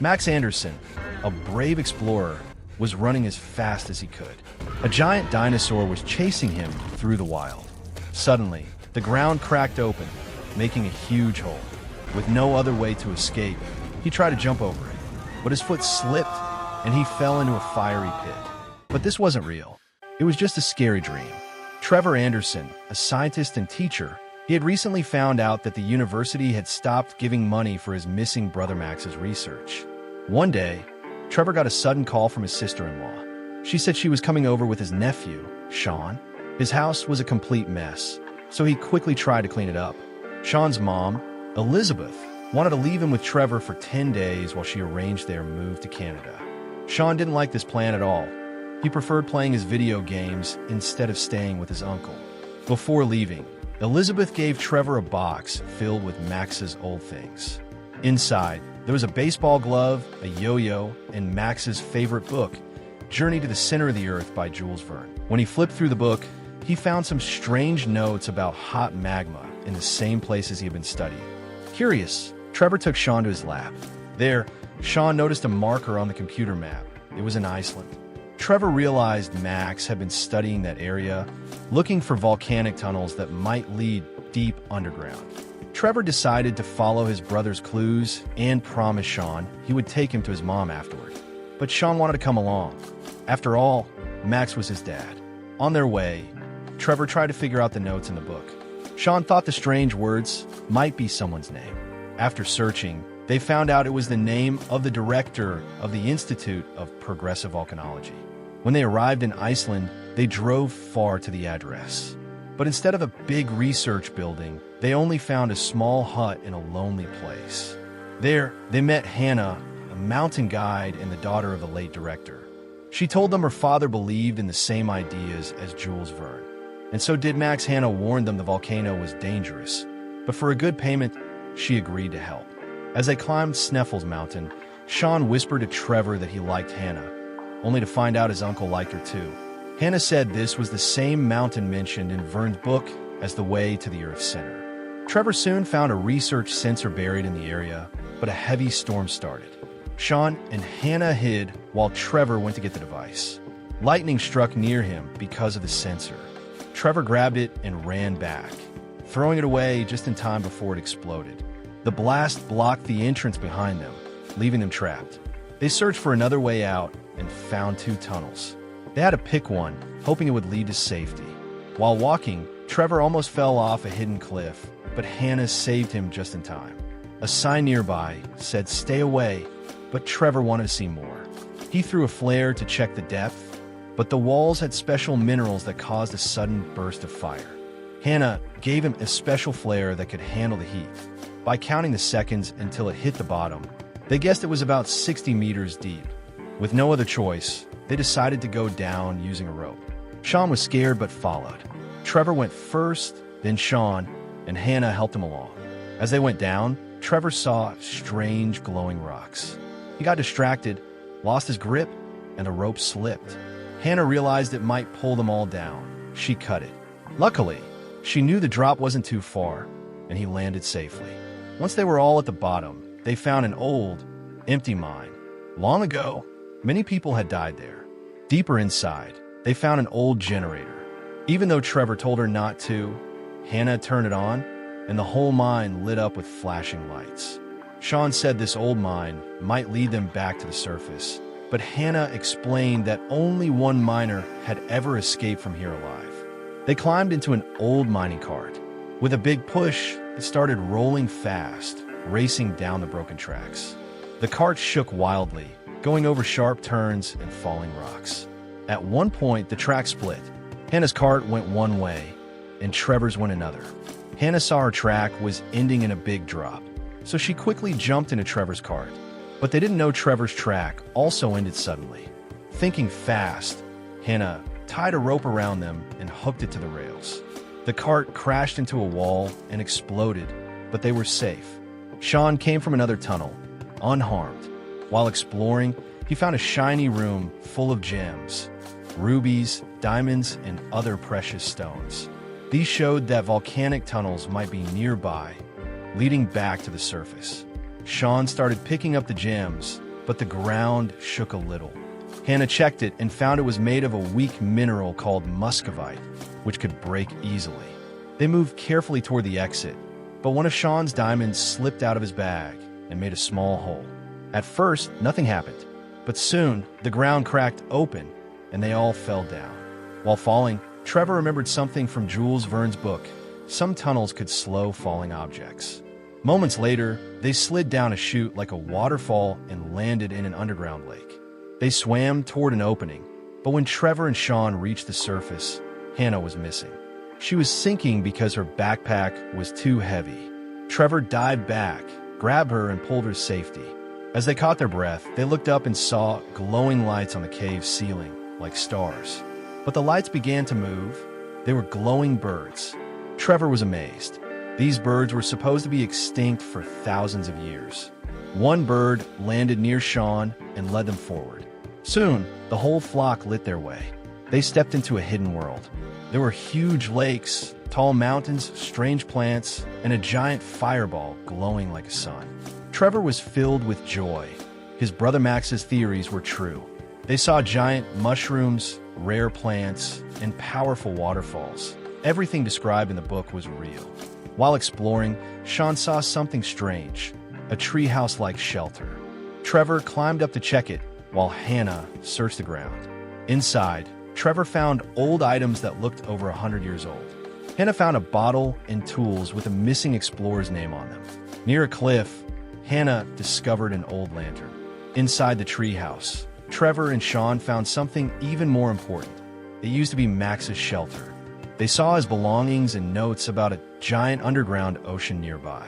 Max Anderson, a brave explorer, was running as fast as he could. A giant dinosaur was chasing him through the wild. Suddenly, the ground cracked open, making a huge hole. With no other way to escape, he tried to jump over it, but his foot slipped and he fell into a fiery pit. But this wasn't real. It was just a scary dream. Trevor Anderson, a scientist and teacher, he had recently found out that the university had stopped giving money for his missing brother Max's research. One day, Trevor got a sudden call from his sister-in-law. She said she was coming over with his nephew, Sean. His house was a complete mess, so he quickly tried to clean it up. Sean's mom, Elizabeth, wanted to leave him with Trevor for 10 days while she arranged their move to Canada. Sean didn't like this plan at all. He preferred playing his video games instead of staying with his uncle. Before leaving, Elizabeth gave Trevor a box filled with Max's old things. Inside, there was a baseball glove, a yo-yo, and Max's favorite book, Journey to the Center of the Earth by Jules Verne. When he flipped through the book, he found some strange notes about hot magma in the same places he had been studying. Curious, Trevor took Sean to his lab. There, Sean noticed a marker on the computer map. It was in Iceland. Trevor realized Max had been studying that area, looking for volcanic tunnels that might lead deep underground. Trevor decided to follow his brother's clues and promised Sean he would take him to his mom afterward. But Sean wanted to come along. After all, Max was his dad. On their way, Trevor tried to figure out the notes in the book. Sean thought the strange words might be someone's name. After searching, they found out it was the name of the director of the Institute of Progressive Volcanology. When they arrived in Iceland, they drove far to the address. But instead of a big research building, they only found a small hut in a lonely place. There, they met Hannah, a mountain guide and the daughter of the late director. She told them her father believed in the same ideas as Jules Verne. And so did Max. Hannah warned them the volcano was dangerous. But for a good payment, she agreed to help. As they climbed Sneffels Mountain, Sean whispered to Trevor that he liked Hannah, only to find out his uncle liked her too. Hannah said this was the same mountain mentioned in Verne's book as the way to the Earth's center. Trevor soon found a research sensor buried in the area, but a heavy storm started. Sean and Hannah hid while Trevor went to get the device. Lightning struck near him because of the sensor. Trevor grabbed it and ran back, throwing it away just in time before it exploded. The blast blocked the entrance behind them, leaving them trapped. They searched for another way out and found 2 tunnels. They had to pick one, hoping it would lead to safety. While walking, Trevor almost fell off a hidden cliff, but Hannah saved him just in time. A sign nearby said stay away, but Trevor wanted to see more. He threw a flare to check the depth, but the walls had special minerals that caused a sudden burst of fire. Hannah gave him a special flare that could handle the heat. By counting the seconds until it hit the bottom, they guessed it was about 60 meters deep. With no other choice, they decided to go down using a rope. Sean was scared but followed. Trevor went first, then Sean, and Hannah helped him along. As they went down, Trevor saw strange glowing rocks. He got distracted, lost his grip, and the rope slipped. Hannah realized it might pull them all down. She cut it. Luckily, she knew the drop wasn't too far, and he landed safely. Once they were all at the bottom, they found an old, empty mine. Long ago, many people had died there. Deeper inside, they found an old generator. Even though Trevor told her not to, Hannah turned it on, and the whole mine lit up with flashing lights. Sean said this old mine might lead them back to the surface, but Hannah explained that only one miner had ever escaped from here alive. They climbed into an old mining cart. With a big push, it started rolling fast, racing down the broken tracks. The cart shook wildly, going over sharp turns and falling rocks. At one point, the track split. Hannah's cart went one way, and Trevor's went another. Hannah saw her track was ending in a big drop, so she quickly jumped into Trevor's cart. But they didn't know Trevor's track also ended suddenly. Thinking fast, Hannah tied a rope around them and hooked it to the rails. The cart crashed into a wall and exploded, but they were safe. Sean came from another tunnel, unharmed. While exploring, he found a shiny room full of gems, rubies, diamonds, and other precious stones. These showed that volcanic tunnels might be nearby, leading back to the surface. Sean started picking up the gems, but the ground shook a little. Hannah checked it and found it was made of a weak mineral called muscovite, which could break easily. They moved carefully toward the exit, but one of Sean's diamonds slipped out of his bag and made a small hole. At first, nothing happened, but soon the ground cracked open and they all fell down. While falling, Trevor remembered something from Jules Verne's book. Some tunnels could slow falling objects. Moments later, they slid down a chute like a waterfall and landed in an underground lake. They swam toward an opening, but when Trevor and Sean reached the surface, Hannah was missing. She was sinking because her backpack was too heavy. Trevor dived back, grabbed her, and pulled her to safety. As they caught their breath, they looked up and saw glowing lights on the cave's ceiling, like stars. But the lights began to move. They were glowing birds. Trevor was amazed. These birds were supposed to be extinct for thousands of years. One bird landed near Sean and led them forward. Soon, the whole flock lit their way. They stepped into a hidden world. There were huge lakes, tall mountains, strange plants, and a giant fireball glowing like a sun. Trevor was filled with joy. His brother Max's theories were true. They saw giant mushrooms, rare plants, and powerful waterfalls. Everything described in the book was real. While exploring, Sean saw something strange, a treehouse-like shelter. Trevor climbed up to check it, while Hannah searched the ground. Inside, Trevor found old items that looked over 100 years old. Hannah found a bottle and tools with a missing explorer's name on them. Near a cliff, Hannah discovered an old lantern. Inside the treehouse, Trevor and Sean found something even more important. It used to be Max's shelter. They saw his belongings and notes about a giant underground ocean nearby.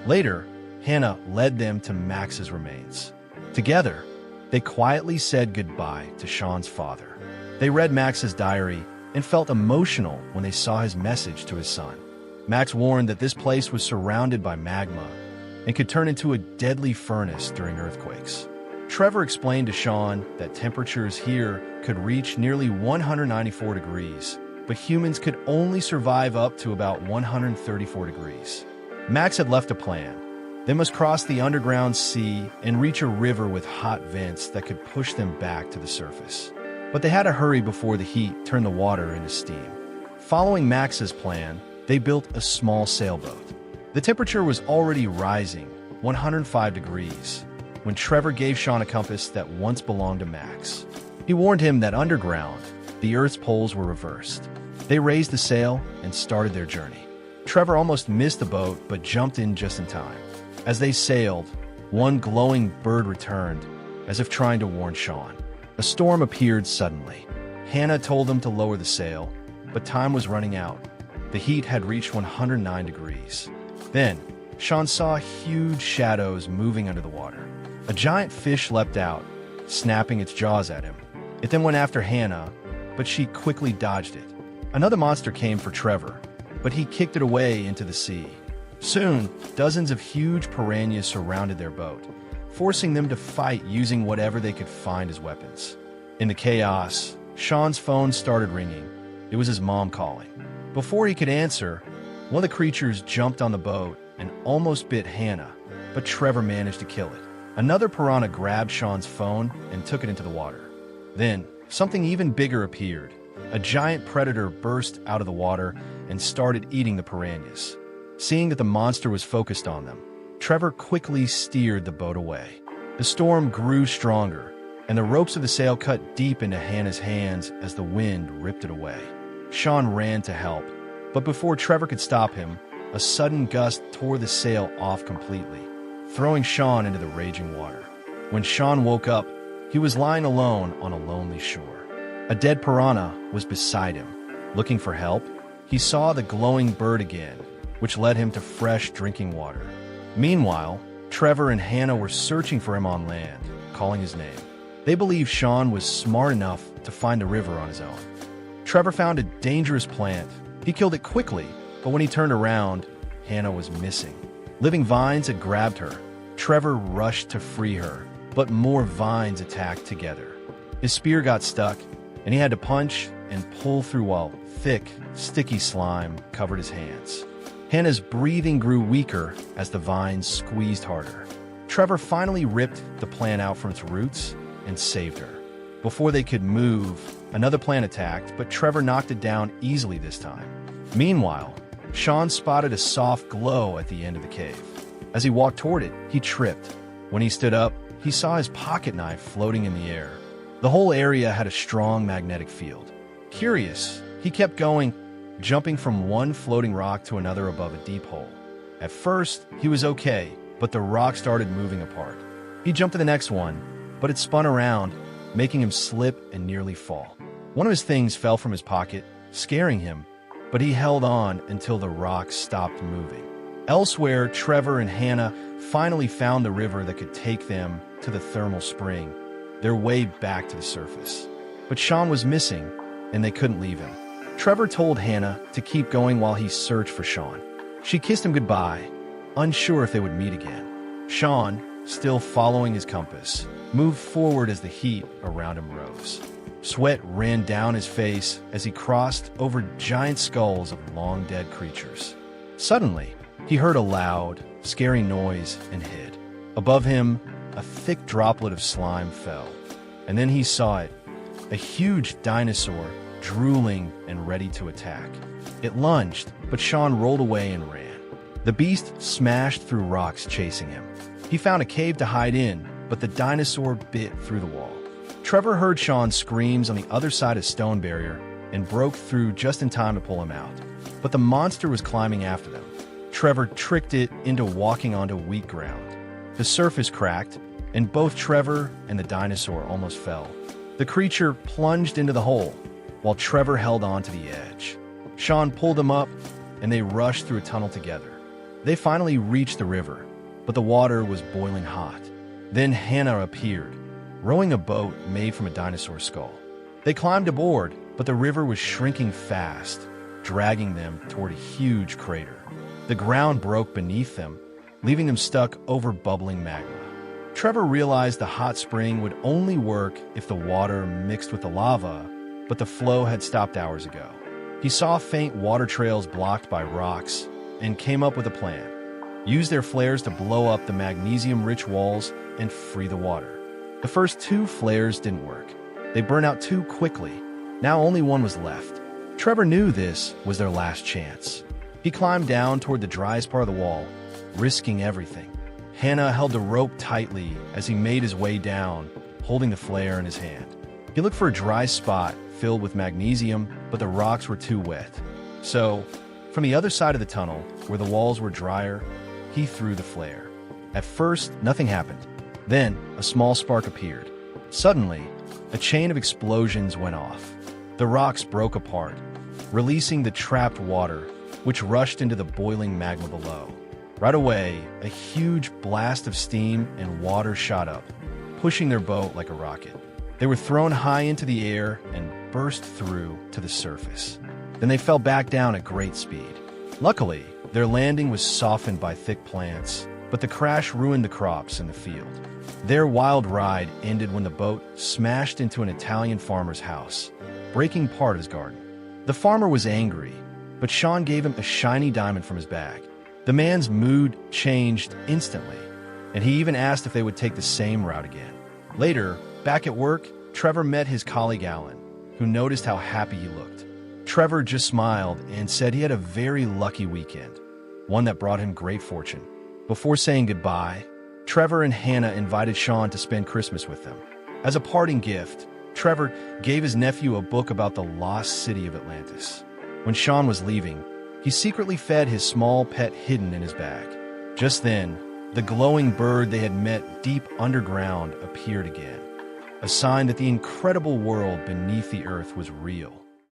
Later, Hannah led them to Max's remains. Together, they quietly said goodbye to Sean's father. They read Max's diary and felt emotional when they saw his message to his son. Max warned that this place was surrounded by magma and could turn into a deadly furnace during earthquakes. Trevor explained to Sean that temperatures here could reach nearly 194 degrees, but humans could only survive up to about 134 degrees. Max had left a plan. They must cross the underground sea and reach a river with hot vents that could push them back to the surface. But they had to hurry before the heat turned the water into steam. Following Max's plan, they built a small sailboat. The temperature was already rising, 105 degrees, when Trevor gave Sean a compass that once belonged to Max. He warned him that underground, the Earth's poles were reversed. They raised the sail and started their journey. Trevor almost missed the boat, but jumped in just in time. As they sailed, one glowing bird returned, as if trying to warn Sean. A storm appeared suddenly. Hannah told them to lower the sail, but time was running out. The heat had reached 109 degrees. Then, Sean saw huge shadows moving under the water. A giant fish leapt out, snapping its jaws at him. It then went after Hannah, but she quickly dodged it. Another monster came for Trevor, but he kicked it away into the sea. Soon, dozens of huge piranhas surrounded their boat, forcing them to fight using whatever they could find as weapons. In the chaos, Sean's phone started ringing. It was his mom calling. Before he could answer, one of the creatures jumped on the boat and almost bit Hannah, but Trevor managed to kill it. Another piranha grabbed Sean's phone and took it into the water. Then, something even bigger appeared. A giant predator burst out of the water and started eating the piranhas. Seeing that the monster was focused on them, Trevor quickly steered the boat away. The storm grew stronger, and the ropes of the sail cut deep into Hannah's hands as the wind ripped it away. Sean ran to help, but before Trevor could stop him, a sudden gust tore the sail off completely, throwing Sean into the raging water. When Sean woke up, he was lying alone on a lonely shore. A dead piranha was beside him. Looking for help, he saw the glowing bird again, which led him to fresh drinking water. Meanwhile, Trevor and Hannah were searching for him on land, calling his name. They believed Sean was smart enough to find the river on his own. Trevor found a dangerous plant. He killed it quickly, but when he turned around, Hannah was missing. Living vines had grabbed her. Trevor rushed to free her, but more vines attacked together. His spear got stuck, and he had to punch and pull through while thick, sticky slime covered his hands. Hannah's breathing grew weaker as the vines squeezed harder. Trevor finally ripped the plant out from its roots and saved her. Before they could move, another plant attacked, but Trevor knocked it down easily this time. Meanwhile, Sean spotted a soft glow at the end of the cave. As he walked toward it, he tripped. When he stood up, he saw his pocket knife floating in the air. The whole area had a strong magnetic field. Curious, he kept going, jumping from one floating rock to another above a deep hole. At first, he was okay, but the rock started moving apart. He jumped to the next one, but it spun around, making him slip and nearly fall. One of his things fell from his pocket, scaring him, but he held on until the rock stopped moving. Elsewhere, Trevor and Hannah finally found the river that could take them to the thermal spring, their way back to the surface. But Sean was missing, and they couldn't leave him. Trevor told Hannah to keep going while he searched for Sean. She kissed him goodbye, unsure if they would meet again. Sean, still following his compass, moved forward as the heat around him rose. Sweat ran down his face as he crossed over giant skulls of long-dead creatures. Suddenly, he heard a loud, scary noise and hid. Above him, a thick droplet of slime fell. And then he saw it, a huge dinosaur drooling and ready to attack. It lunged, but Sean rolled away and ran. The beast smashed through rocks chasing him. He found a cave to hide in, but the dinosaur bit through the wall. Trevor heard Sean's screams on the other side of the stone barrier and broke through just in time to pull him out. But the monster was climbing after them. Trevor tricked it into walking onto weak ground. The surface cracked, and both Trevor and the dinosaur almost fell. The creature plunged into the hole, while Trevor held on to the edge. Sean pulled him up, and they rushed through a tunnel together. They finally reached the river, but the water was boiling hot. Then Hannah appeared, rowing a boat made from a dinosaur skull. They climbed aboard, but the river was shrinking fast, dragging them toward a huge crater. The ground broke beneath them, leaving them stuck over bubbling magma. Trevor realized the hot spring would only work if the water mixed with the lava, but the flow had stopped hours ago. He saw faint water trails blocked by rocks and came up with a plan. Use their flares to blow up the magnesium-rich walls and free the water. The first 2 flares didn't work. They burned out too quickly. Now only one was left. Trevor knew this was their last chance. He climbed down toward the driest part of the wall, risking everything. Hannah held the rope tightly as he made his way down, holding the flare in his hand. He looked for a dry spot filled with magnesium, but the rocks were too wet. So, from the other side of the tunnel, where the walls were drier, he threw the flare. At first, nothing happened. Then, a small spark appeared. Suddenly, a chain of explosions went off. The rocks broke apart, releasing the trapped water, which rushed into the boiling magma below. Right away, a huge blast of steam and water shot up, pushing their boat like a rocket. They were thrown high into the air and burst through to the surface. Then they fell back down at great speed. Luckily, their landing was softened by thick plants, but the crash ruined the crops in the field. Their wild ride ended when the boat smashed into an Italian farmer's house, breaking part of his garden. The farmer was angry, but Sean gave him a shiny diamond from his bag. The man's mood changed instantly, and he even asked if they would take the same route again. Later, back at work, Trevor met his colleague Alan, who noticed how happy he looked. Trevor just smiled and said he had a very lucky weekend, one that brought him great fortune. Before saying goodbye, Trevor and Hannah invited Sean to spend Christmas with them. As a parting gift, Trevor gave his nephew a book about the lost city of Atlantis. When Sean was leaving, he secretly fed his small pet hidden in his bag. Just then, the glowing bird they had met deep underground appeared again, a sign that the incredible world beneath the earth was real.